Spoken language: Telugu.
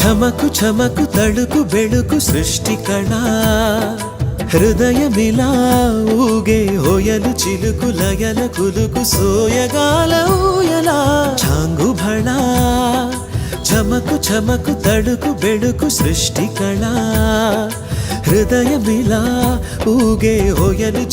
చమకు చమకు తడుకు బెడుకు సృష్టి కళా హృదయమిలా ఊగే హోయలు చిలుకు లయల కులుకు సోయగాల ఊయలా చాంగు భళా చమకు చమకు తడుకు బెడుకు సృష్టి కళా హృదయమిలా ఊగే హోయలు